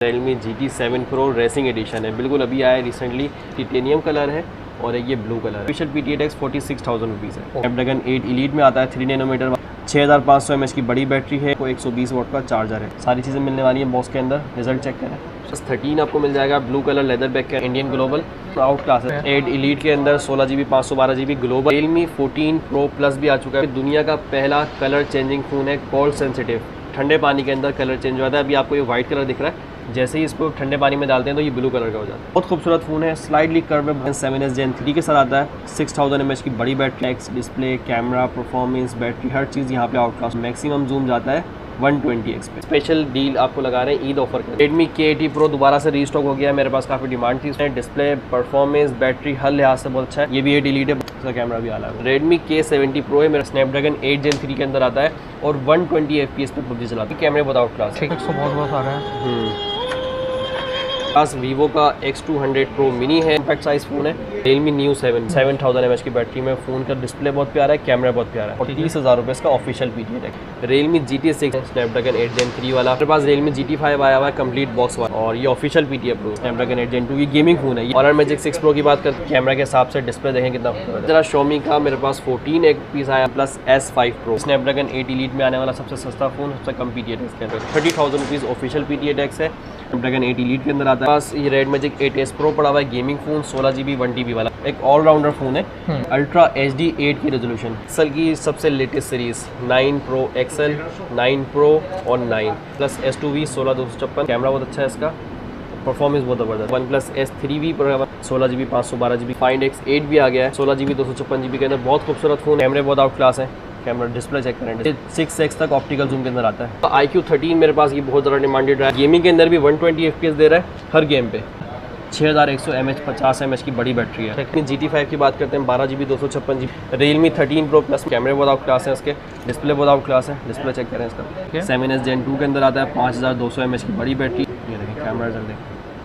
Realme GT7 Pro racing addition है, बिल्कुल अभी आया रिसेंटली। टिटेनियम कलर है और एक ये ब्लू कलर है। ऑफिशियल PTX 46,000 रुपीज़ है। स्नैपड्रैगन 8 एलीट में आता है, 3 नैनोमीटर, 6500 mAh की बड़ी बैटरी है, 120 वाट का चार्जर है। सारी चीज़ें मिलने वाली है बॉक्स के अंदर। रिजल्ट चेक करें। 13 आपको मिल जाएगा, ब्लू कलर लेदर बैक का, इंडियन ग्लोबल आउट क्लास है। 8 एलीट के अंदर 16GB 512GB global. Realme 14 Pro Plus भी आ चुका है। दुनिया का पहला कलर चेंजिंग फ़ोन है, कोल्ड सेंसिटिव। ठंडे पानी के अंदर कलर चेंज हो जाता है। अभी आपको ये वाइट कलर दिख रहा है, जैसे ही इसको ठंडे पानी में डालते हैं तो ये ब्लू कलर का हो जाता है। बहुत खूबसूरत फ़ोन है, स्लाइडली कर्व है। 7S Gen 3 के साथ आता है। 6000 mAh की बड़ी battery, X display, camera, performance, battery, हर चीज़ यहाँ पे आउटक्लास। मैक्सिमम जूम जाता है 120x पे। स्पेशल डील आपको लगा रहे हैं ईद ऑफर का। Redmi K80 Pro दोबारा से रीस्टॉक हो गया है, मेरे पास काफ़ी डिमांड थी इसमें। डिस्प्ले, परफॉर्मेंस, बैटरी हर लिहाज से बहुत अच्छा है। ये भी 8 एलीट है, इसका कैमरा भी आला है। Redmi K70 Pro है, मेरा स्नैपड्रैगन 8 Gen 3 के अंदर आता है और 120 FPS पे PUBG चलाता है। कैमरे बहुत आउट क्लास है, बहुत आ रहा है। पास वीवो का X200 Pro मिनी है, कॉम्पैक्ट साइज फोन है। Realme New 7 7000 mAh की बैटरी में। फ़ोन का डिस्प्ले बहुत प्यारा है, कैमरा बहुत प्यारा है और 30,000 रुपये इसका ऑफिशियल PTX है। Realme GT6 स्नैपड्रैगन 8 Gen 3 वाला। मेरे पास Realme GT5 आया हुआ है, कंप्लीट बॉक्स वाला, और ये official PTX Pro Snapdragon 8 Gen 2 ये गेमिंग फोन है। Honor Magic 6 Pro की बात करते हैं, कैमरा के हिसाब से डिस्प्ले देखें कितना खूबसूरत है। जरा Xiaomi का मेरे पास 14 एक पीस आया, plus S5 Pro Snapdragon 8 elite में आने वाला सबसे सस्ता फोन, सबसे कम PTX के अंदर 30,000 रुपीज़ ऑफिशियल PTX है। स्नैपड्रैगन 8 एलीट के अंदर आता है। पास ये Red Magic 8S Pro पड़ा हुआ है, गेमिंग फोन, 16GB 1TB वाला, एक ऑलराउंडर फोन है। अल्ट्रा HD 8 की रेजोल्यूशन, एक्सेल की सबसे latest series 9 Pro XL, 9 Pro और 9 प्लस S2V 16256। कैमरा बहुत अच्छा है इसका, परफॉर्मेंस बहुत ज़बरदस्त। OnePlus S3V 16GB 512GB। Find X8 भी आ गया है, 16GB 256GB के अंदर। बहुत खूबसूरत फोन, कैमरे बहुत आउट क्लास है। कैमरा डिस्प्ले चेक करें, 6x तक ऑप्टिकल जूम के अंदर आता है। iQOO 13 मेरे पास ये बहुत ज़्यादा डिमांडेड रहा है। गेमिंग के अंदर भी 120 FPS दे रहा है हर गेम पे। 6100 mAh 50 mAh की बड़ी बैटरी है। GT5 की बात करते हैं, 12GB 256GB। Realme 13 Pro Plus कैमरे बहुत आउट क्लास है इसके, डिस्प्ले बहुत आउट क्लास है। डिस्प्ले चेक करें इसका। 7S Gen 2 के अंदर आता है, 5200 mAh की बड़ी बैटरी। ये देखें कैमरा, जल्दी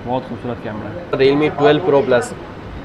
बहुत खूबसूरत कैमरा है। Realme 12 Pro Plus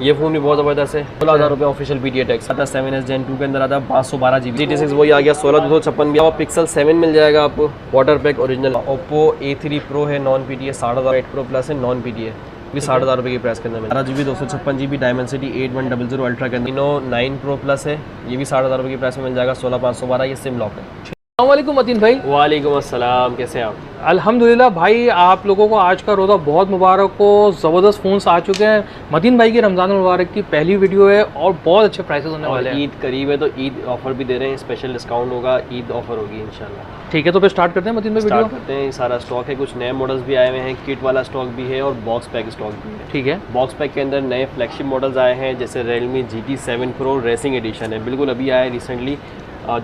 ये फ़ोन भी बहुत ज़बरदस्त है, 16,000 रुपये ऑफिशियल PTX आता है। 7S Gen 2 के अंदर आता है, 512GB। GT6 वही आ गया, 16256 भी। Pixel 7 मिल जाएगा आपको, water pack original. Oppo A3 Pro है, नॉन PTA 60,000। 8 Pro Plus है, नॉन PTA भी 60,000 रुपये की प्राइस के अंदर। 12GB 256GB Dimensity 8100 अल्ट्रा के अंदर। Reno 9 Pro Plus है, ये भी 60,000 रुपये की प्राइस में मिल जाएगा, 16512। ये सिम लॉक है। अस्सलामुअलैकुम मतीन भाई। वालेकुम अस्सलाम, कैसे हैं आप? अल्हम्दुलिल्लाह भाई, आप लोगों को आज का रोज़ा बहुत मुबारक हो। ज़बरदस्त फ़ोन्स आ चुके हैं। मतीन भाई की रमज़ान मुबारक की पहली वीडियो है और बहुत अच्छे प्राइसेस होने वाले हैं। ईद करीब है तो ईद ऑफर भी दे रहे हैं, स्पेशल डिस्काउंट होगा, ईद ऑफर होगी इंशाल्लाह। ठीक है, तो फिर स्टार्ट करते हैं मतीन भाई वीडियो। स्टार्ट करते हैं। सारा स्टॉक है, कुछ नए मॉडल्स भी आए हुए हैं, किट वाला स्टॉक भी है और बॉक्स पैक स्टॉक भी है। ठीक है, बॉक्स पैक के अंदर नए फ्लैगशिप मॉडल्स आए हैं, जैसे Realme GT7 Pro racing addition है, बिल्कुल अभी आया रिसेंटली।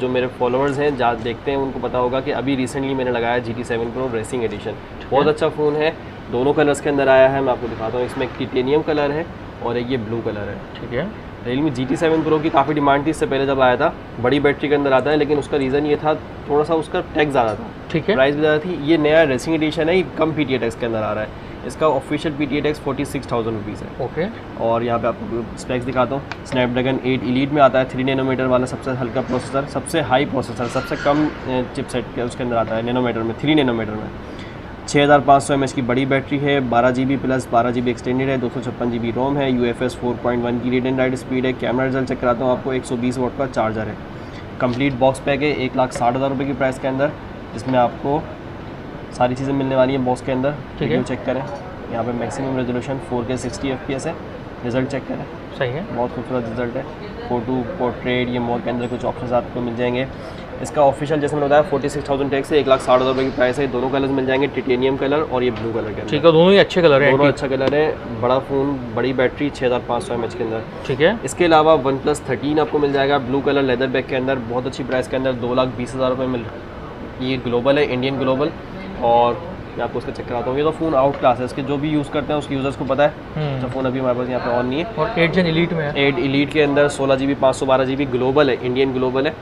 जो मेरे फॉलोअर्स हैं जहाँ देखते हैं उनको पता होगा कि अभी रिसेंटली मैंने लगाया GT7 Pro रेसिंग एडिशन। बहुत अच्छा फ़ोन है, दोनों कलर्स के अंदर आया है। मैं आपको दिखाता हूँ, इसमें एक टिटेनियम कलर है और एक ये ब्लू कलर है। ठीक है। Realme GT7 Pro की काफ़ी डिमांड थी इससे पहले जब आया था, बड़ी बैटरी के अंदर आता है, लेकिन उसका रीज़न ये था थोड़ा सा उसका टैक्स ज़्यादा था। ठीक है, प्राइस भी ज़्यादा थी। ये नया रेसिंग एडिशन है, ये कम PTX के अंदर आ रहा है। इसका ऑफिशियल PTX 46,000 रुपीज़ है। ओके। और यहाँ पे आपको स्पेक्स दिखाता हूँ। स्नैपड्रैगन 8 एलीट में आता है, 3 नैनोमीटर वाला सबसे हल्का प्रोसेसर, सबसे हाई प्रोसेसर, सबसे कम चिपसेट के उसके अंदर आता है नैनोमीटर में, 3 नैनोमीटर में। 6500 mAh की बड़ी बैटरी है, 12GB प्लस 12GB एक्सटेंडेड है, 256GB रोम है, UFS 4.1 की रीड एंड राइट स्पीड है। कैमरा रिजल्ट चेक कराता हूँ आपको, 120 वाट का चार्जर है। कंप्लीट बॉक्स पैक है, 1,60,000 रुपये की प्राइस के अंदर, जिसमें आपको सारी चीज़ें मिलने वाली हैं बॉक्स के अंदर। वीडियो चेक करें, यहाँ पे मैक्सिमम रेजोल्यूशन 4K 60 FPS है। रिजल्ट चेक करें, सही है, बहुत खूबसूरत रिजल्ट है। फोटो, पोर्ट्रेट, ये मोड के अंदर कुछ ऑप्शंस आपको मिल जाएंगे। इसका ऑफिशियल जैसे मैंने बताया 46,000 टैक्स है, 1,60,000 रुपये की प्राइस है। दोनों कलर्स मिल जाएंगे, टिटेनियम कलर और ये ब्लू कलर के अंदर। ठीक है, दोनों ही अच्छे कलर हैं। दोनों अच्छा कलर है, बड़ा फ़ोन, बड़ी बैटरी, 6500 mAh के अंदर। ठीक है। इसके अलावा OnePlus 13 आपको मिल जाएगा, ब्लू कलर लेदर बैक के अंदर, बहुत अच्छी प्राइस के अंदर, 2,20,000 रुपये मिल। ये ग्लोबल है, इंडियन ग्लोबल। और मैं आपको उसका चेक कराता हूँ। ये तो फ़ोन आउट क्लास है, इसके जो भी यूज़ करते हैं उसके यूज़र्स को पता है। तो फ़ोन अभी हमारे पास यहाँ पे ऑन नहीं है। और 8 Gen एलीट में है। 8 एलीट के अंदर 16GB 512GB ग्लोबल है, इंडियन ग्लोबल है,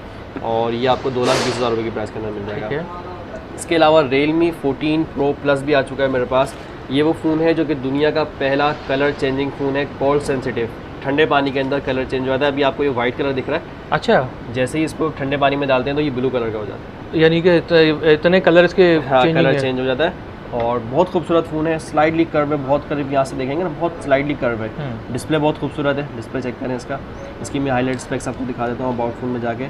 और ये आपको 2,20,000 रुपये की प्राइस के अंदर मिल जाएगा। ठीक है। इसके अलावा Realme 14 Pro Plus भी आ चुका है मेरे पास। ये वो फ़ोन है जो कि दुनिया का पहला कलर चेंजिंग फ़ोन है, कोल्ड सेंसिटिव। ठंडे पानी के अंदर कलर चेंज हो जाता है। अभी आपको ये वाइट कलर दिख रहा है, अच्छा, जैसे ही इसको ठंडे पानी में डालते हैं तो ये ब्लू कलर का हो जाता है। यानी कि इतने कलर इसके हाँ, कलर चेंज हो जाता है। और बहुत खूबसूरत फ़ोन है, स्लाइडली कर्व है, बहुत करीब यहाँ से देखेंगे ना, बहुत स्लाइडली कर्व है। डिस्प्ले बहुत खूबसूरत है, डिस्प्ले चेक करें इसका। इसकी मैं हाईलाइट स्पेक्स आपको दिखा देता हूँ अबाउट फ़ोन में जाके।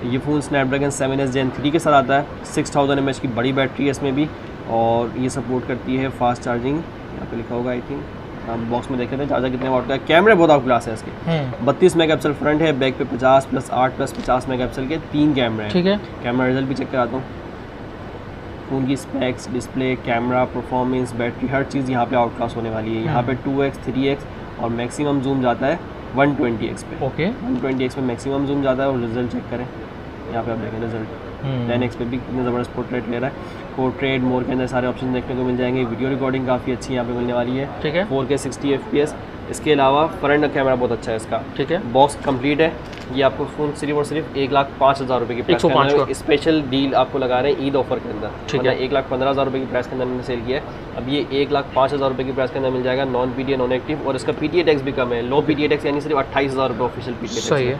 ये फ़ोन स्नैपड्रैगन 7S Gen 3 के साथ आता है, 6000 mAh की बड़ी बैटरी है इसमें भी, और ये सपोर्ट करती है फास्ट चार्जिंग, यहाँ पे लिखा होगा आई थिंक, बॉक्स में देखे थे चार्जर कितने वाट का है। कैमरे बहुत आउट क्लास है इसके, 32 मेगापिक्सल फ्रंट है, बैक पे 50 + 8 + 50 मेगापिक्सल के 3 कैमरे हैं। ठीक है, कैमरा रिजल्ट भी चेक कराता हूँ। फ़ोन की specs, display, camera, performance, battery, हर चीज़ यहाँ पे आउट क्लास होने वाली है। यहाँ पे 2x, 3x और मैक्सिमम जूम जाता है 120x पे। ओके, 120x में मैक्सिमम जूम जाता है। और रिजल्ट चेक करें, यहाँ पे आप देखें रिजल्ट 10x पे भी कितने ज़बरदस्त पोर्ट्रेट ले रहा है। पोर्ट्रेट मोड के अंदर सारे ऑप्शन देखने को मिल जाएंगे। वीडियो रिकॉर्डिंग काफ़ी अच्छी यहाँ पे मिलने वाली है। ठीक है, 4K 60 FPS। इसके अलावा फ्रंट कैमरा बहुत अच्छा है इसका। ठीक है, बॉक्स कंप्लीट है। ये आपको फ़ोन सिर्फ और सिर्फ 1,05,000 रुपये की प्राइस के 105 अंदर स्पेशल डील आपको लगा रहे हैं ईद ऑफर के अंदर। ठीक है, 1,15,000 रुपये की प्राइस के अंदर मैंने सेल किया है। अब ये 1,05,000 रुपये की प्राइस के अंदर मिल जाएगा, नॉन PTA नॉन एक्टिव, और इसका PTA टैक्स भी कम है। लो PTA टैक्स यानी सिर्फ 28,000 रुपये ऑफिशियल PTA टैक्स। सही है।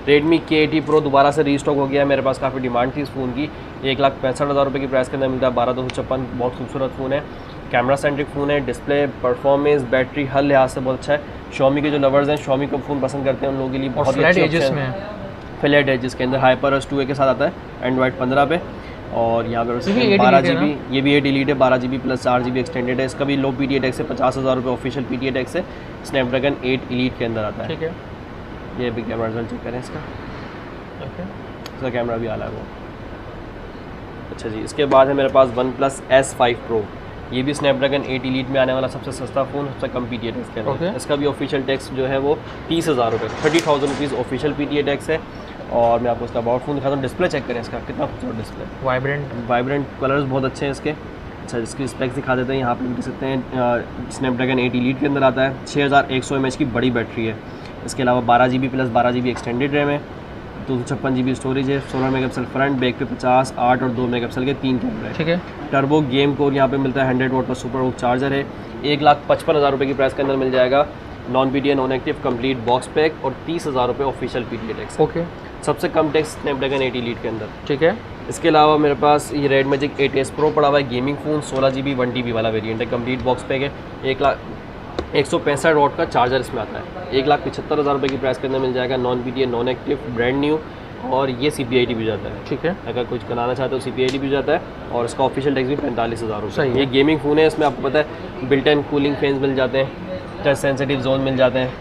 Redmi K80 Pro दोबारा से रीस्टॉक हो गया है, मेरे पास काफ़ी डिमांड थी इस फ़ोन की। 1,65,000 रुपये की प्राइस के अंदर मिलता है, 12,256, बहुत खूबसूरत फ़ोन है। कैमरा सेंट्रिक फ़ोन है, डिस्प्ले, परफॉर्मेंस, बैटरी हर लिहाज से बहुत अच्छा है। Xiaomi के जो लवर्स हैं, Xiaomi का फ़ोन पसंद करते हैं, उन लोगों के लिए बहुत ही फ्लैट अच्छी एजेस ऑप्शन में है। फ्लैट एजेस के अंदर HyperOS 2A के साथ आता है, Android 15 पे। और यहाँ पर 12 GB, ये भी 8 डिलीट है, 12 GB + 4 GB एक्सटेंडेड है। इसका भी लो PTA टैक्स है, 50,000 रुपये ऑफिशियल PTA टैक्स है। स्नैपड्रैगन 8 Elite के अंदर आता है। ठीक है, ये भी कैमरा रिजल्ट चेक करें इसका। इसका कैमरा भी आला है वो। अच्छा जी, इसके बाद है मेरे पास OnePlus S5 Pro। ये भी स्नैपड्रैगन 8 Elite में आने वाला सबसे सस्ता फ़ोन, सबसे कम PTA टैक्स के अंदर। इसका भी ऑफिशियल टैक्स जो है वो 30,000 रुपये, 30,000 रुपीज़ ऑफिशियल PTA टैक्स है। और मैं आपको इसका अबाउट फ़ोन दिखाता हूँ। डिस्प्ले चेक करें इसका, कितना खूबसूरत डिस्प्ले, वाइब्रेंट कलर्स बहुत अच्छे हैं इसके। अच्छा, इसकी स्पेक्स दिखा देते हैं। यहाँ पे देख सकते हैं स्नैपड्रैगन 8 Elite के अंदर आता है, 6100 mAh की बड़ी बैटरी है। इसके अलावा 12 GB + 12 GB एक्सटेंडेड रैम है, 256 GB स्टोरेज है, 16 मेगापिक्सल फ्रंट, बैक पे 50, 8 और 2 मेगापिक्सल के 3 कैमरे। ठीक है, टर्बो गेम कोर यहाँ पे मिलता है, 100 वाट का सुपर हुक चार्जर है। 1,55,000 रुपये की प्राइस के अंदर मिल जाएगा, non PTA non active complete box pack, और 30,000 रुपये ऑफिशियल PTA टैक्स। ओके, सबसे कम टैक्स स्नैपड्रैगन 8 Elite के अंदर। ठीक है, इसके अलावा मेरे पास ये रेड मैजिक 8S Pro पड़ा हुआ है, गेमिंग फ़ोन, 16 GB 1 TB वाला वेरिएंट है, कंप्लीट बॉक्स पैक है। 165 वाट का चार्जर इसमें आता है। 1,75,000 रुपये की प्राइस के अंदर मिल जाएगा, non PTA non active, brand new, और ये CPIT भी जाता है। ठीक है, अगर कुछ बनाना चाहते हो CPIT भी जाता है, और इसका ऑफिशियल टैक्स भी 45,000 रुपये। ये गेमिंग फ़ोन है, इसमें आपको पता है बिल्ट इन कूलिंग फैंस मिल जाते हैं, टच सेंसिटिव जोन मिल जाते हैं।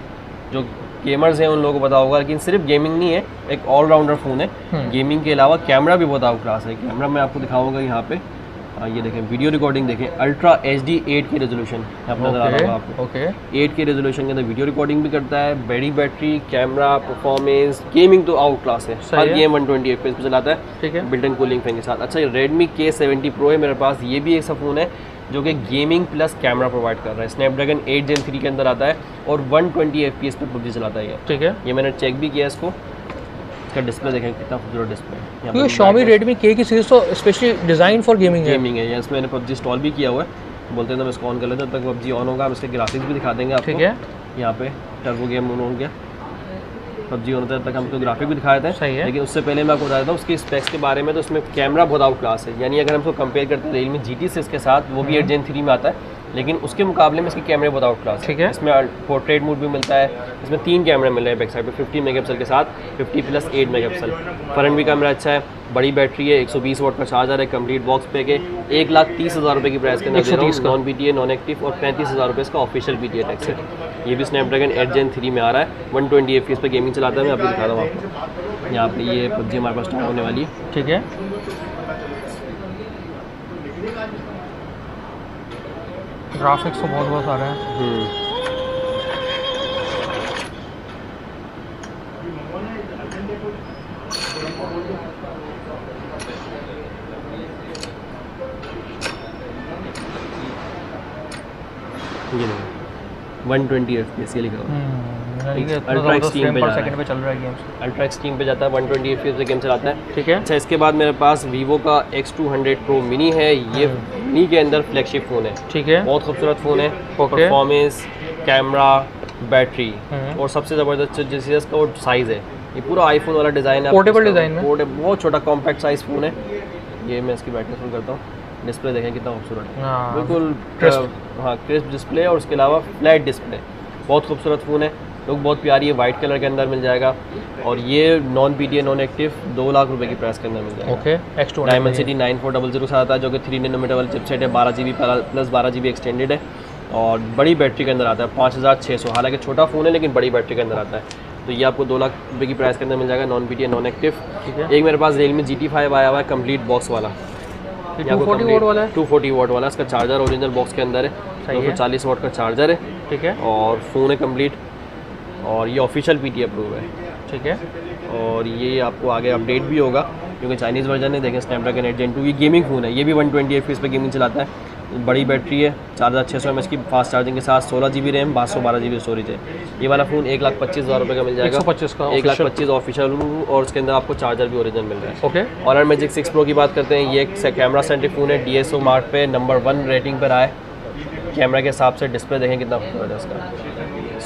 जो गेमर्स हैं उन लोगों को पता होगा, लेकिन सिर्फ गेमिंग नहीं है, एक ऑलराउंडर फ़ोन है। गेमिंग के अलावा कैमरा भी बहुत आउट क्लास है। कैमरा मैं आपको दिखाऊंगा यहाँ पे, ये देखें, वीडियो रिकॉर्डिंग देखें, अल्ट्रा HD 8 की रेजोल्यूशन नजर आ रहा होगा आपको। 8 के रेजोल्यूशन के अंदर वीडियो रिकॉर्डिंग भी करता है, बड़ी बैटरी, कैमरा, परफॉर्मेंस, गेमिंग तो आउट क्लास है। हर गेम 120 FPS पे चलाता है। ठीक है, बिल्ट इन कूलिंग फैन के साथ। अच्छा, ये Redmi K70 Pro है मेरे पास। ये भी ऐसा फ़ोन है जो कि गेमिंग प्लस कैमरा प्रोवाइड कर रहा है। स्नैपड्रैगन 8 Gen 3 के अंदर आता है, और 120 FPS पे PUBG चलाता है ये। ठीक है, ये मैंने चेक भी किया इसको। इसका डिस्प्ले देखें, कितना खूबसूरत डिस्प्ले है। क्योंकि Xiaomi Redmi K की सीरीज तो स्पेशली डिज़ाइन फॉर गेमिंग है। ये इसमें मैंने PUBG इंस्टॉल भी किया हुआ है। बोलते हैं तो मैं इसको ऑन कर लेता हूं, तब तक PUBG ऑन होगा। हम इसके ग्राफिक्स भी दिखा देंगे आपको। ठीक है, यहाँ पे टर्बो गेम ऑन हो गया, PUBG ऑन होता है, तब तक हमको ग्राफिक भी दिखाए थे। सही है, लेकिन उससे पहले मैं आपको बता देता हूँ उसकी स्पेक्स के बारे में। तो उसमें कैमरा बहुत आउट क्लास है, यानी अगर हम उसको कंपेयर करते हैं Realme GT से इसके साथ, वो भी 8 Gen 3 में आता है, लेकिन उसके मुकाबले में इसके कैमरे बहुत आउट क्लास है। ठीक है, इसमें पोर्ट्रेट मोड भी मिलता है। इसमें 3 कैमरे मिल रहे हैं बैक साइड पे, 50 मेगापिक्सल के साथ, 50 + 8 मेगापिक्सल। फ्रंट भी कैमरा अच्छा है, बड़ी बैटरी है, 120 वाट का चार्जर है, कंप्लीट बॉक्स पैक है। 1,30,000 रुपये की प्राइस के अंदर दे रहा हूं, नॉन PTA नॉन एक्टिव, और 35,000 रुपये इसका ऑफिशियल PTA टैक्स है। ये भी स्नैपड्रैगन 8 Gen 3 में आ रहा है, 120 FPS पे गेमिंग चलाता है। मैं अभी दिखा रहा हूँ आपको। यहाँ पे ये PUBG हमारे पास स्टार्ट होने वाली है। ठीक है, ग्राफिक्स तो बहुत सारे हैं। ये 120 FPS ये लिखा हुआ अल्ट्रा एक्सट्रीम पे चल रहा है गेम। अल्ट्रा एक्सट्रीम पे जाता है, 120 FPS पे गेम चलाता है। ठीक है, अच्छा, इसके बाद मेरे पास Vivo का X200 Pro Mini है। ये मिनी के अंदर फ्लैगशिप फ़ोन है। ठीक है, बहुत खूबसूरत फ़ोन है। परफॉर्मेंस, कैमरा, बैटरी, और सबसे ज़बरदस्त जैसे इसका वो साइज़ है, ये पूरा आईफोन वाला डिज़ाइन है, पोर्टेबल डिज़ाइन में, बहुत छोटा कॉम्पैक्ट साइज़ फ़ोन है। ये मैं इसकी ब्राइटनेस फुल करता हूँ। डिस्प्ले देखें कितना खूबसूरत है, हाँ, बिल्कुल crisp। हाँ क्रिस्प डिस्प्ले, और उसके अलावा फ्लैट डिस्प्ले, बहुत खूबसूरत फ़ोन है, लुक बहुत प्यारी है, वाइट कलर के अंदर मिल जाएगा। और ये non PTA non active 2 lakh रुपए की प्राइस के अंदर मिल जाएगा। ओके, X200 डायमेंसिटी 9400 के साथ आता है, जो कि 3 नैनोमीटर वाला चिपसेट है, 12GB प्लस 12GB एक्सटेंडेड है, और बड़ी बैटरी के अंदर आता है 5600। हालांकि छोटा फ़ोन है लेकिन बड़ी बैटरी के अंदर आता है। तो ये आपको 2 लाख रुपये की प्राइस के अंदर मिल जाएगा, नॉन PTA नॉन एक्टिव। ठीक है। एक मेरे पास Realme GT5 आया हुआ है कंप्लीट बॉक्स वाला, 240 वोट वाला है। 240 वाट वाला, इसका चार्जर ओरिजिनल बॉक्स के अंदर है, सही है। 240 वाट का चार्जर है, ठीक है, और फ़ोन है कंप्लीट, और ये ऑफिशियल PTA अप्रूव है। ठीक है, और ये आपको आगे अपडेट भी होगा क्योंकि चाइनीज़ वर्जन है। देखें स्नैपड्रैगन 8 Gen 2, ये गेमिंग फ़ोन है, ये भी 120 FPS पे गेमिंग चलाता है, बड़ी बैटरी है, 4600 mAh की फास्ट चार्जिंग के साथ, 16GB रैम, 512GB स्टोरेज है। ये वाला फ़ोन 1,25,000 रुपये का मिल जाएगा, 125 का 1,25,000 ऑफिशियल, और उसके अंदर आपको चार्जर भी ओरिजिनल मिल रहा है। ओके, और मैजिक 6 Pro की बात करते हैं, ये एक कैमरा सेंट्रिक फ़ोन है, DSO मार्क पे नंबर 1 रेटिंग पर आए कैमरा के हिसाब से। डिस्प्ले देखें कितना खूबसूरत है इसका,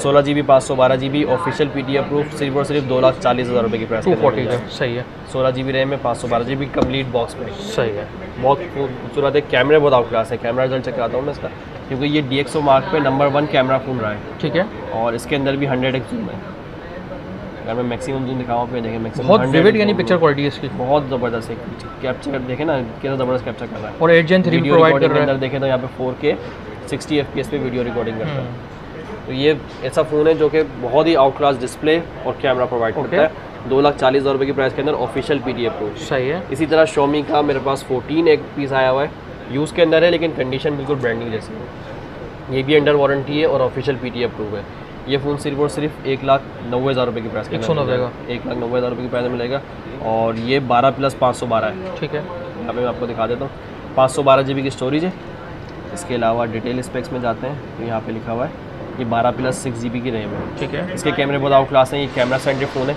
16GB 512GB official PTA approve, सिर्फ और सिर्फ 2,40,000 रुपये की प्राइस। 240 का, सही है, 16GB रैम में 512GB कंप्लीट बॉक्स में, सही है। बहुत खूबसूरत है। कैमरे बहुत आउट क्लास है, कैमरा रिजल्ट चेक कराता हूँ मैं इसका, क्योंकि ये DxO मार्क पे नंबर 1 कैमरा फ़ोन रहा है, ठीक है, और इसके अंदर भी 100x जूम है। अगर मैं मैक्सिमम जूम दिखाऊँ आप, देखें मैक्सिमम बहुत विविड यानी पिक्चर क्वालिटी है इसकी, बहुत ज़बरदस्त है। कैप्चर देखें ना कितना ज़बरदस्त कैप्चर कर रहा है, और 8 Gen 3 वीडियो प्रोवाइड रिकॉर्डिंग कर के रहा है। अंदर देखें तो यहाँ पे 4K 60 FPS पे वीडियो रिकॉर्डिंग करता है। हम्म, तो ये ऐसा फ़ोन है जो कि बहुत ही आउट क्लास डिस्प्ले और कैमरा प्रोवाइड करता है, 2,40,000 रुपये की प्राइस के अंदर ऑफिशियल PTA अप्रूव। सही है, इसी तरह Xiaomi का मेरे पास 14 एक पीस आया हुआ है, यूज़ के अंदर है लेकिन कंडीशन बिल्कुल ब्रांडिंग जैसी है, ये भी अंडर वारंटी है और ऑफिशियल PTA अप्रूव है। ये फ़ोन सिर्फ और सिर्फ 1,90,000 रुपये की प्राइस के अंदर 190 का, 1,90,000 रुपये की प्राइस में मिलेगा, और ये 12+512 है। ठीक है, यहाँ पे मैं आपको दिखा देता हूँ, 512GB की स्टोरेज है। इसके अलावा डिटेल स्पेक्स में जाते हैं तो यहाँ पे लिखा हुआ है ये 12+6GB की रैम है। ठीक है, इसके कैमरे बहुत आउट क्लास हैं, ये कैमरा सेंट्रिक फ़ोन है,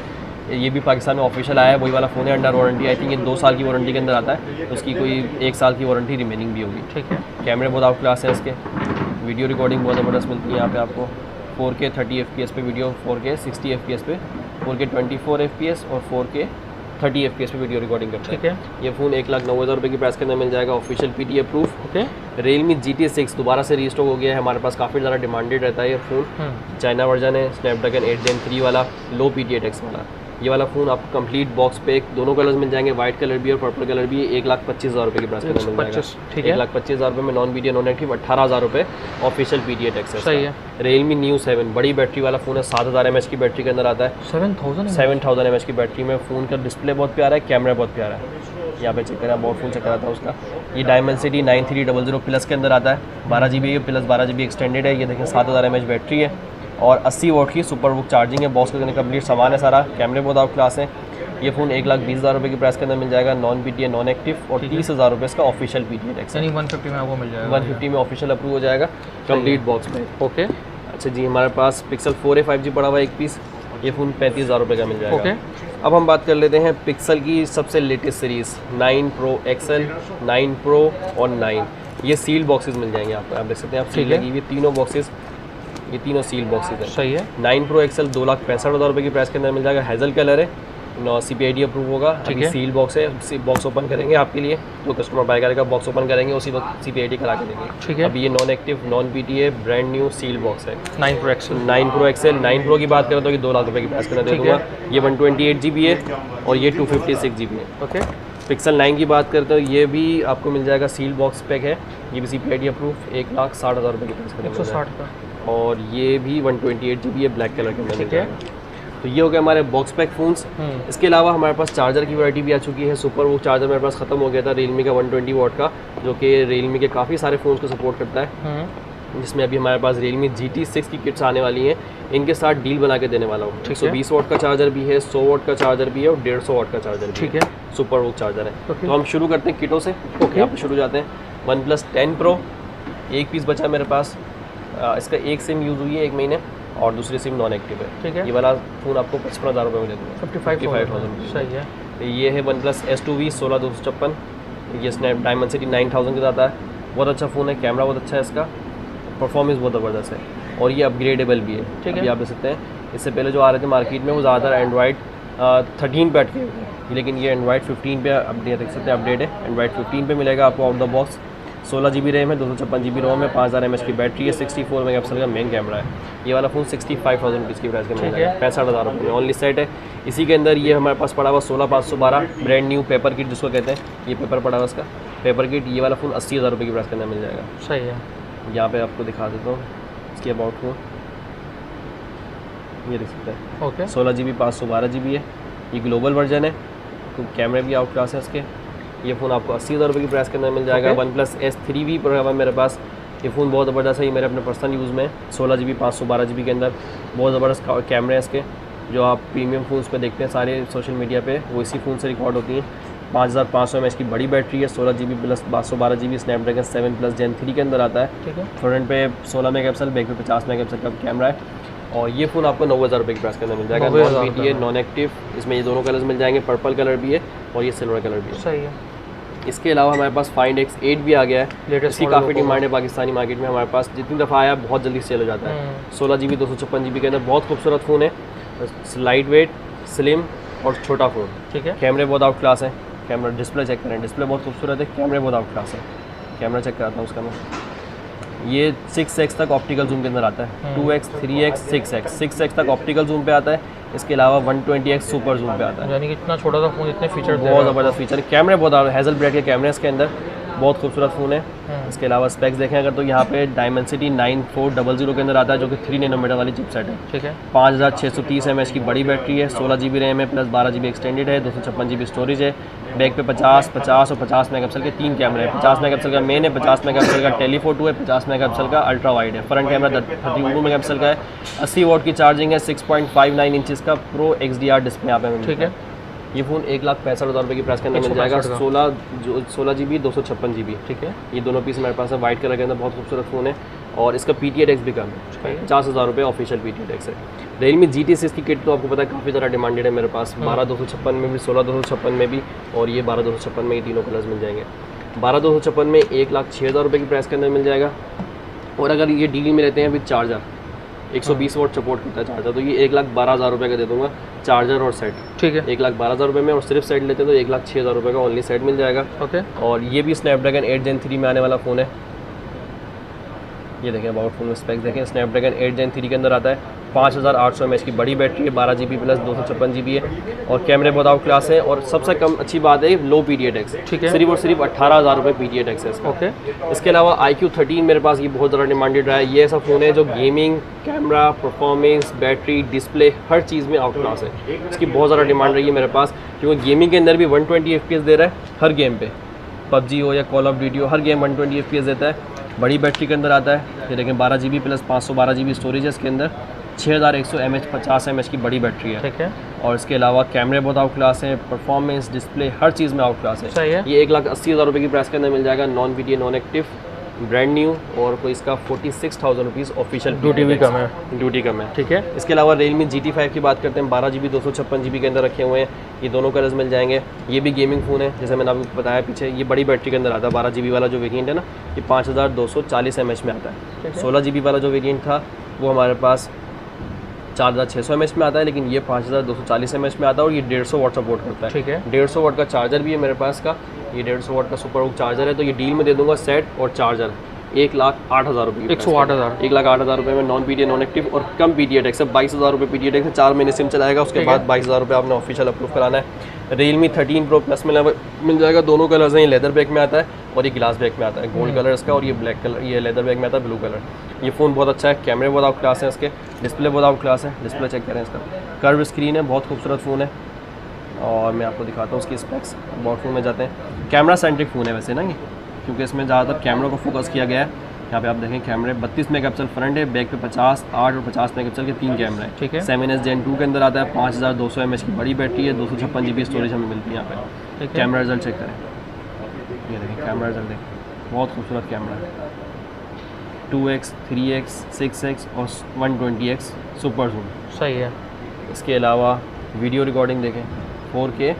ये भी पाकिस्तान में ऑफिशियल आया है, वही वाला फ़ोन है, अंडर वारंटी। आई थिंक ये 2 साल की वारंटी के अंदर आता है, तो उसकी कोई 1 साल की वारंटी रिमेनिंग भी होगी। ठीक है, कैमरे बहुत आउट क्लास है इसके, वीडियो रिकॉर्डिंग बहुत ज़बरदस्त मिलती है यहाँ पे आपको, 4K 30 FPS पे वीडियो, 4K 60 FPS पे, 4K 24 FPS और 4K 30 FPS पे वीडियो रिकॉर्डिंग करता है। ठीक है, ये फ़ोन 1,90,000 रुपये की प्राइस के अंदर मिल जाएगा, official PTA approve. Okay, Realme GT6 दोबारा से रीस्टॉक हो गया है, हमारे पास काफ़ी ज़्यादा डिमांडेड रहता है ये फ़ोन। चाइना वर्जन है, स्नैपड्रैगन 8 Gen 3 वाला, लो PTA टैक्स वाला। ये वाला फ़ोन आपको कंप्लीट बॉक्स पैक, दोनों कलर्स मिल जाएंगे, वाइट कलर भी और पर्पल कलर भी, 1,25,000 रुपये की प्राइस के अंदर मिल जाएगा। 125, ठीक है, 1,25,000 रुपये में नॉन PTA नॉन एक्टिव, 18,000 रुपये ऑफिशियल PTA टैक्स है। सही है। Realme New 7 बड़ी बैटरी वाला फ़ोन है, 7,000 mAh की बैटरी के अंदर आता है, 7,000 mAh की बैटरी में। फ़ोन का डिस्प्ले बहुत प्यारा है, कैमरा बहुत प्यारा है, यहाँ पे चेक करें, बहुत फुल चेक कराता है उसका। ये डायमेंसिटी 9300 प्लस के अंदर आता है, 12GB प्लस 12GB एक्सटेंडेड है। ये देखें 7,000 mAh बैटरी है और 80 वाट की सुपर बुक चार्जिंग है, बॉक्स के अंदर कंप्लीट सामान है सारा, कैमरे बहुत आउट क्लास है। ये फ़ोन 1,20,000 रुपये की प्राइस के अंदर मिल जाएगा, नॉन PTA नॉन एक्टिव, और 30,000 रुपये इसका ऑफिशियल PTA टैक्स है। यानी 150 में आपको मिल जाएगा, 150 में ऑफिशियल अप्रूव हो जाएगा कंप्लीट बॉक्स में। ओके, अच्छा जी, हमारे पास Pixel 4a 5G पड़ा हुआ है एक पीस, ये फ़ोन 35,000 रुपये का मिल जाएगा। ओके, अब हम बात कर लेते हैं पिक्सल की सबसे latest series 9 Pro XL, 9 Pro और 9। ये सील बॉक्सेस मिल जाएंगे आपको, आप देख सकते हैं, आप सील ठीक है। लगी हुई तीनों बॉक्सेस, ये तीनों सील बॉक्सेस हैं। सही है, 9 Pro XL 2,65,000 रुपये की प्राइस के अंदर मिल जाएगा, हेजल कलर है, CPID अप्रूव होगा। ठीक अभी है। सील बॉक्स है, बॉक्स ओपन करेंगे आपके लिए, तो कस्टमर बाय करेगा, बॉक्स ओपन करेंगे, उसी वक्त CPID करा के देंगे। ठीक है, अभी ये non active non PTA brand new seal box है। 9 Pro XL, 9 Pro XL, 9 Pro की बात करें तो ये 2 लाख रुपये की प्राइस के अंदर दे ठीक है। दूँगा। ये 128GB है और ये 256GB है। ओके, Pixel 9 की बात करते हो, ये भी आपको मिल जाएगा, सील बॉक्स पैक है, ये भी CPID अप्रूव, 1,60,000 रुपये की प्राइस के अंदर मिल 160 जाएगा। का, और ये भी 128GB है, ब्लैक कलर के अंदर मिल ठीक है। जाएगा। तो ये हो गया हमारे बॉक्स पैक फ़ोन्स। इसके अलावा हमारे पास चार्जर की वैरायटी भी आ चुकी है। सुपर वो चार्जर मेरे पास ख़त्म हो गया था, Realme का 120 वाट का, जो कि Realme के काफ़ी सारे फ़ोन्स को सपोर्ट करता है, जिसमें अभी हमारे पास Realme GT6 की किट्स आने वाली हैं। इनके साथ डील बना के देने वाला हूँ। 120 वाट का चार्जर भी है, 100 वाट का चार्जर भी है और 150 वाट का चार्जर भी ठीक है। है, सुपर वो चार्जर है। ओके। तो हम शुरू करते हैं किटों से। यहाँ पे शुरू जाते हैं। OnePlus 10 Pro एक पीस बचा है मेरे पास, इसका एक सिम यूज़ हुई है 1 महीने और दूसरी सिम नॉन एक्टिव है। ठीक है। ये वाला फ़ोन आपको 55,000 रुपये में दे दूँगा, 55,000, सही है, ये है OnePlus S2V 16256, ये स्नैप डायमेंसिटी 9000 के साथ आता है। बहुत अच्छा फ़ोन है, कैमरा बहुत अच्छा है इसका, परफॉर्मेंस बहुत ज़बरदस्त है और ये अपग्रेडेबल भी है। ठीक है। अभी आप देख सकते हैं, इससे पहले जो आ रहे थे मार्केट में वो ज़्यादातर एंड्रॉयड 13 पे अटके हुए थे, लेकिन ये एंड्रॉइड 15 पे अपडेट देख सकते हैं, अपडेट है। एंड्रॉइड 15 पे मिलेगा आपको out the box. 16 GB RAM है, 256 GB रोम है, 5000 mAh की बैटरी है, 64 मेगापिक्सल का मेन कैमरा है। ये वाला फ़ोन 65,000 रुपीज़ की प्राइस का मिल जाएगा, 65,000 रुपये में ओनली सेट है। इसी के अंदर ये हमारे पास पड़ा हुआ 16512 ब्रांड न्यू पेपर किट जिसको कहते हैं, ये पेपर पड़ा हुआ इसका पेपर किट। ये वाला फ़ोन 80,000 रुपये की प्राइस के अंदर मिल जाएगा। सही है। यहाँ पे आपको दिखा देता हूँ इसकी अबाउट फ़ोन, ये देख सकते हैं। ओके। 16 GB 512 GB है, ये ग्लोबल वर्जन है, तो कैमरे भी आउट क्लास है इसके। ये फ़ोन आपको 80,000 रुपये की प्राइस के अंदर मिल जाएगा। OnePlus S3V प्रो है मेरे पास, ये फ़ोन बहुत ज़बरदस्त है, ये मेरे अपने पर्सनल यूज़ में। 16 GB 512 GB के अंदर बहुत ज़बरदस्त कैमरे हैं इसके, जो आप प्रीमियम फ़ोन्स पे देखते हैं सारे सोशल मीडिया पे, वो इसी फ़ोन से रिकॉर्ड होती हैं। 5500 mAh की बड़ी बैटरी है, 16 GB plus 512 GB Snapdragon 7 plus Gen 3 के अंदर आता है। ठीक है। फ्रंट पे 16 मेगापिक्सल, बैक पे 50 मेगापिक्सल का कैमरा है। और ये फ़ोन आपको 90,000 रुपये की प्राइस के अंदर मिल जाएगा। नॉन PTA नॉन एक्टिव, इसमें ये दोनों कलर्स मिल जाएंगे, पर्पल कलर भी है और ये सिल्वर कलर भी है। सही है। इसके अलावा हमारे पास Find X8 भी आ गया है, लेटेस्ट इसकी काफ़ी डिमांड है पाकिस्तानी मार्केट में। हमारे पास जितनी दफ़ा आया बहुत जल्दी सेल हो जाता है। 16 GB 256 GB के अंदर बहुत खूबसूरत फ़ोन है, लाइट वेट, स्लिम और छोटा फ़ोन। ठीक है। कैमरे बहुत आउट क्लास है, कैमरा डिस्प्ले चेक करें, डिस्प्ले बहुत खूबसूरत है, कैमरे बहुत आउट क्लास है। कैमरा चेक कराता हूँ उसका मैं, ये 6x तक ऑप्टिकल जूम के अंदर आता है, 2x 3x 6x तक ऑप्टिकल जूम पे आता है। इसके अलावा 120x सुपर जूम पे आता है, यानी कि इतना छोटा सा फ़ोन इतने फीचर बहुत ज़बरदस्त फीचर है। कैमरे बहुत हेजल ब्रेड के कैमरे इसके अंदर, बहुत खूबसूरत फ़ोन है। इसके अलावा स्पेक्स देखें अगर तो यहाँ पे डायमेंसिटी 9400 के अंदर आता है, जो कि 3 नैनोमीटर वाली चिपसेट है। ठीक है। 5630 mAh की बड़ी बैटरी है, 16 GB रैम है प्लस 12 GB एक्सटेंडेड है, 256 GB स्टोरेज है। बैक पे 50, 50 और 50 मेगापिक्सल के 3 कैमरे हैं। 50 मेगापिक्सल का मेन है, 50 मेगापिक्सल का टेलीफोटो है, 50 मेगापिक्सल का अल्ट्रा वाइड है। फ्रंट कैमरा 32 मेगापिक्सल का है, 80 वॉट की चार्जिंग है, 6.59 इंचेस का प्रो XDR डिस्प्ले यहाँ पे मिलता है। ठीक है। ये फ़ोन 1,65,000 रुपये की प्राइस के अंदर मिल जाएगा। 16 GB 256 GB। ठीक है। ये दोनों पीस हमारे पास है, वाइट कलर के अंदर बहुत खूबसूरत फ़ोन है। और इसका PTA टैक्स भी कम है, 50,000 रुपये ऑफिशियल PTA टैक्स है। Realme GT6 की किट तो आपको पता है काफ़ी ज़्यादा डिमांडेड है मेरे पास, 12,256 में भी, 16,256 में भी और ये 12,256 में, ये तीनों कलर्स मिल जाएंगे। 12,256 में 1,06,000 रुपये की प्राइस के अंदर मिल जाएगा। और अगर ये डील में लेते हैं विद चार्जर, 120 वोट सपोर्ट करता है चार्जर, तो ये 1,12,000 रुपये का दे दूँगा, चार्जर और सेट। ठीक है। 1,12,000 रुपये में, और सिर्फ सेट लेते हैं तो 1,06,000 रुपये का ओनली सेट मिल जाएगा। ओके। और ये भी स्नैपड्रैगन 8 Gen 3 में आने वाला फ़ोन है। ये देखें अबाउट फ़ोन में स्पेक्स देखें, स्नैपड्रैगन 8 Gen 3 के अंदर आता है, 5800 mAh की बड़ी बैटरी है, 12 GB प्लस 256 GB है। और कैमरे बहुत आउट क्लास है। और सबसे कम अच्छी बात है लो PTA टैक्स, ठीक है। सिर्फ और सिर्फ 18,000 रुपये PTA टैक्स है इसका। ओके। इसके अलावा iQ13 मेरे पास ये बहुत ज़्यादा डिमांडेड रहा है। ये ऐसा फ़ोन है जो gaming, camera, performance, battery, display हर चीज़ में आउट क्लास है। इसकी बहुत ज़्यादा डिमांड रही है मेरे पास, क्योंकि गेमिंग के अंदर भी 120 FPS दे रहा है हर गेम पे, PUBG हो या कॉल ऑफ ड्यूटी हो, हर गेम 120 FPS देता है। बड़ी बैटरी के अंदर आता है, ये देखें 12 GB प्लस 512 GB स्टोरेज है इसके अंदर, 6100 mAh 50 mAh की बड़ी बैटरी है। ठीक है। और इसके अलावा कैमरे बहुत आउट क्लास है, परफॉर्मेंस, डिस्प्ले हर चीज़ में आउट क्लास है। सही है। ये 1,80,000 रुपये की प्राइस के अंदर मिल जाएगा, non PTA non active, brand new. और कोई इसका 46,000 रुपीज़ ऑफिशियल, ड्यूटी भी कम है। ड्यूटी कम है। ठीक है। इसके अलावा Realme GT5 की बात करते हैं, 12 GB 256 GB के अंदर रखे हुए हैं। ये दोनों कलर्स मिल जाएंगे। ये भी गेमिंग फ़ोन है, जैसे मैंने आपको बताया पीछे। ये बड़ी बैटरी के अंदर आता है, 12 GB वाला जो वेरिएंट है ना, ये 5240 mAh में आता है। 16 GB वाला जो वेरिएंट था वो हमारे पास 4600 mAh में आता है, लेकिन ये 5240 mAh में आता है। और ये 150 वाट सपोर्ट करता है। ठीक है। 150 वाट का चार्जर भी है मेरे पास का, ये 150 वाट का सुपर हुक चार्जर है। तो ये डील में दे दूंगा सेट और चार्जर 1,08,000 रुपये, 108,000, 1,08,000 रुपये में, नॉन PTA नॉन एक्टिव और कम PTA टैक्स है। 22,000 रुपये PTA टैक्स है, 4 महीने सिम चलाएगा, उसके बाद 22,000 रुपये आपने ऑफिशियल अप्रूव कराना है। Realme 13 Pro Plus मिल जाएगा, दोनों कलर्स हैं, ये लेदर बैक में आता है और ये ग्लास बैक में आता है, गोल्ड कलर इसका, और ये ब्लैक कलर, ये लेदर बैक में आता है ब्लू कलर। ये फ़ोन बहुत अच्छा है, कैमरे बहुत आउट क्लास है इसके, डिस्प्ले बहुत आउट क्लास है, डिस्प्ले चेक करें इसका, कर्व स्क्रीन है, बहुत खूबसूरत फ़ोन है। और मैं आपको दिखाता हूँ उसकी स्पेक्स। बहुत फ़ोन में जाते हैं, कैमरा सेंट्रिक फ़ोन है वैसे ना ये, क्योंकि इसमें ज़्यादातर कैमरों को फोकस किया गया है। यहाँ पे आप देखें कैमरे 32 मेगापिक्सल फ्रंट है, बैक पे 50, 8 और 50 मेगापिक्सल के 3 कैमरे हैं। ठीक है। 7S Gen 2 के अंदर आता है, 5200 mAh की बड़ी बैटरी है, 256 GB स्टोरेज हमें मिलती है यहाँ पे। कैमरा रिजल्ट चेक करें, ये देखें कैमरा रिजल्ट देखें, बहुत खूबसूरत कैमरा है, 2x, 3x, 6x और 120x सुपर जूम। सही है। इसके अलावा वीडियो रिकॉर्डिंग देखें, 4K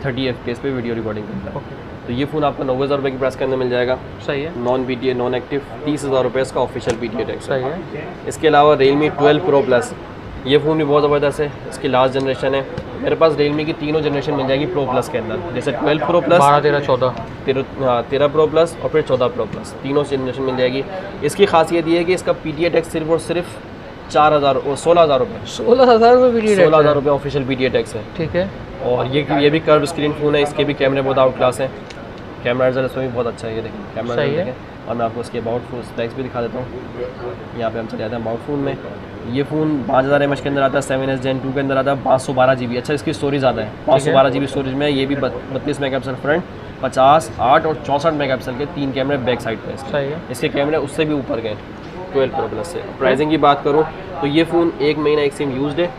30 FPS पे वीडियो रिकॉर्डिंग करता है। तो ये फ़ोन आपको 90,000 रुपये की प्राइस के अंदर मिल जाएगा। सही है। नॉन PTA नॉन एक्टिव, 30,000 रुपये इसका ऑफिशियल PTA टैक्स सही है। है। इसके अलावा Realme 12 Pro Plus ये फ़ोन भी बहुत ज़बरदस्त है, इसकी लास्ट जनरेशन है। मेरे पास Realme की तीनों जनरेशन मिल जाएगी प्रो प्लस के अंदर, जैसे 12 प्रो प्लस, 12, 13, 14 13 प्रो प्लस और फिर 14 प्रो प्लस, तीनों जनरेशन मिल जाएगी। इसकी खासियत ये है कि इसका PTA टैक्स सिर्फ और सिर्फ 4,000 और 16,000 रुपये, 16,000 रुपये PTA 16,000 रुपये ऑफिशियल PTA टैक्स है। ठीक है। और ये भी कर्व स्क्रीन फ़ोन है, इसके भी कैमरे बहुत आउट क्लास हैं। कैमरा रिजल्ट इसमें भी बहुत अच्छा है, ये देखिए कैमरा सही रिजल्ट है। देखें। और मैं आपको इसके अबाउट फोन स्पेक्स भी दिखा देता हूँ। यहाँ पे हम चले जाते हैं अबाउट फ़ोन में। ये फ़ोन 5000 mAh के अंदर आता है, 7S Gen 2 के अंदर आता है, 512 GB। अच्छा, इसकी स्टोरेज ज़्यादा है, 512 GB स्टोरेज में। ये भी 32 मेगापिक्सल फ्रंट, 50, 8 और 64 मेगापिक्सल के 3 कैमरे बैक साइड पे इसके। सही है। इसके कैमरे उससे भी ऊपर गए 12 प्रो प्लस से। प्राइसिंग की बात करूँ तो ये फ़ोन 1 महीना एक सिम यूज्ड है,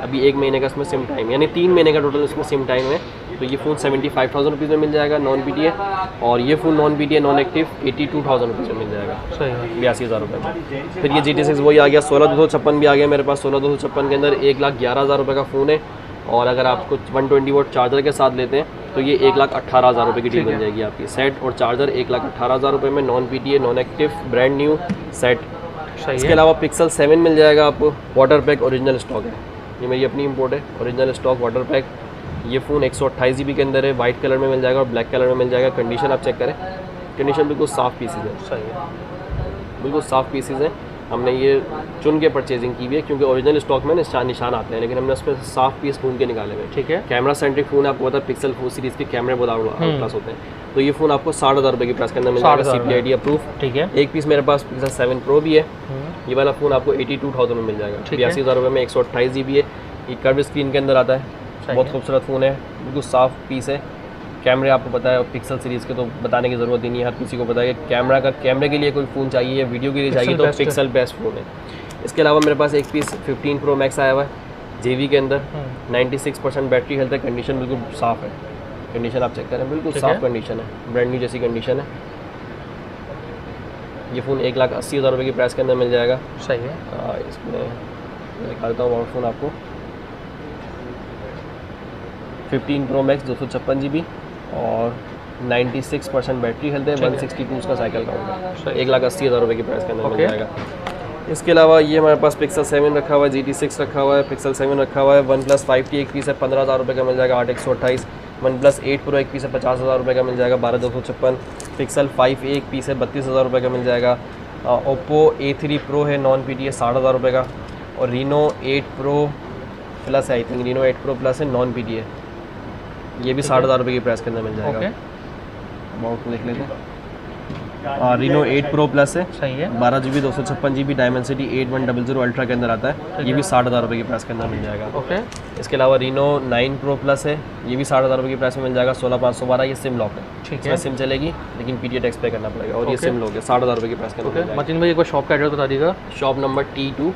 अभी 1 महीने का इसमें सिम टाइम, यानी 3 महीने का टोटल इसमें सिम टाइम है। तो ये फ़ोन 75,000 रुपीज़ में मिल जाएगा नॉन PTA, और ये phone non PTA non active 82,000 rupees में मिल जाएगा, सही है। 82,000 रुपये में। फिर ये GT6 वही आ गया, 16,256 भी आ गया मेरे पास। 16,256 के अंदर 1,11,000 रुपये का फ़ोन है, और अगर आप कुछ 120 वोट चार्जर के साथ लेते हैं तो ये 1,18,000 रुपये की डील बन जाएगी आपकी। सेट और चार्जर 1,18,000 रुपये में, non PTA non active brand new set. सही इसके है। अलावा पिक्सल 7 मिल जाएगा आपको, वाटर पैक ओरिजिनल स्टॉक है, ये मेरी अपनी इंपोर्ट है, ओरिजिनल स्टॉक वाटर पैक। ये फ़ोन 128 GB के अंदर है, वाइट कलर में मिल जाएगा और ब्लैक कलर में मिल जाएगा। कंडीशन आप चेक करें, कंडीशन बिल्कुल साफ़ पीसेज है, सही है। बिल्कुल साफ़ पीसेज हैं। हमने ये चुन के परचेजिंग की हुई है, क्योंकि ओरिजिनल स्टॉक में निशान आते हैं, लेकिन हमने उसमें साफ़ पीस ढूंढ के निकाले हुए हैं। ठीक है। कैमरा सेंट्रिक फ़ोन है, आपको पता है पिक्सल 4 सीरीज़ के कैमरे बहुत आउट क्लास होते हैं। तो ये फ़ोन आपको 60,000 रुपये की प्राइस के अंदर मिल जाएगा, 60,000 CPID अप्रूव। ठीक है। एक पीस मेरे पास पिक्सल 7 प्रो भी है, ये वाला फ़ोन आपको 82,000 में मिल जाएगा, ठीक है। 82,000 रुपये में। 128 GB है, ये कर्व स्क्रीन के अंदर आता है, बहुत खूबसूरत फ़ोन है, बिल्कुल साफ़ पीस है। कैमरे आपको पता है पिक्सल सीरीज़ के तो बताने की ज़रूरत ही नहीं है, हर किसी को पता है कि कैमरे के लिए कोई फ़ोन चाहिए या वीडियो के लिए चाहिए तो पिक्सल बेस्ट फ़ोन है। इसके अलावा मेरे पास एक पीस 15 Pro Max आया हुआ है JV के अंदर, 96% बैटरी हेल्थ है, कंडीशन बिल्कुल साफ़ है। कंडीशन आप चेक करें, बिल्कुल साफ़ कंडीशन है, ब्रांड न्यू जैसी कंडीशन है। ये फ़ोन 1,80,000 रुपये की प्राइस के अंदर मिल जाएगा। सही है। इसमें मैं दिखा देता हूँ और फ़ोन आपको, 15 Pro Max 256 GB और 96% बैटरी हेल्थ है, 162 उसका साइकिल काउंट है, 1,80,000 रुपये की प्राइस के अंदर मिल जाएगा। इसके अलावा ये हमारे पास पिक्सल 7 रखा हुआ है, GT6 रखा हुआ है, पिक्सल 7 रखा हुआ है। OnePlus 5T एक पीस है, 15,000 रुपये का मिल जाएगा, 8,128। OnePlus 8 Pro एक पीस है, 50,000 रुपये का मिल जाएगा, 12,256। पिक्सल 5 एक पीस है, 32,000 रुपये का मिल जाएगा। Oppo A3 Pro है नॉन PTA 60,000 रुपये का, और Reno 8 Pro प्लस है, I think Reno 8 Pro plus है नॉन PTA, ये भी 60,000 रुपये की प्राइस के अंदर मिल जाएगा। अबाउट को देख लेते हैं। Reno 8 Pro प्लस है, सही है। 12 GB 256 GB Dimensity 8100 अल्ट्रा के अंदर आता है, ये भी 60,000 रुपये की प्राइस के अंदर मिल जाएगा। ओके। इसके अलावा Reno 9 Pro प्लस है, ये भी 60,000 रुपये की प्राइस में मिल जाएगा, 16,512। ये सिम लॉक है, ठीक इसमें है। सिम चलेगी लेकिन PTA टैक्स पे करना पड़ेगा, और ये सिम लॉक है, 60,000 रुपये की प्राइस के अंदर मिल जाएगा। मतीन भाई एक बार शॉप का एड्रेस बता दीजिएगा। Shop number T2,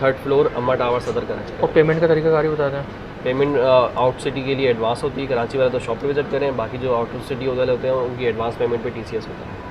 3rd floor, अम्मा टावर, सदर कराची। और पेमेंट का तरीकाकारी बता दें। पेमेंट आउट सिटी के लिए एडवांस होती है, कराची वाले तो शॉप पे विजिट करें, बाकी जो आउट ऑफ सिटी वाले होते हैं उनकी एडवांस पेमेंट पे TCS होता है।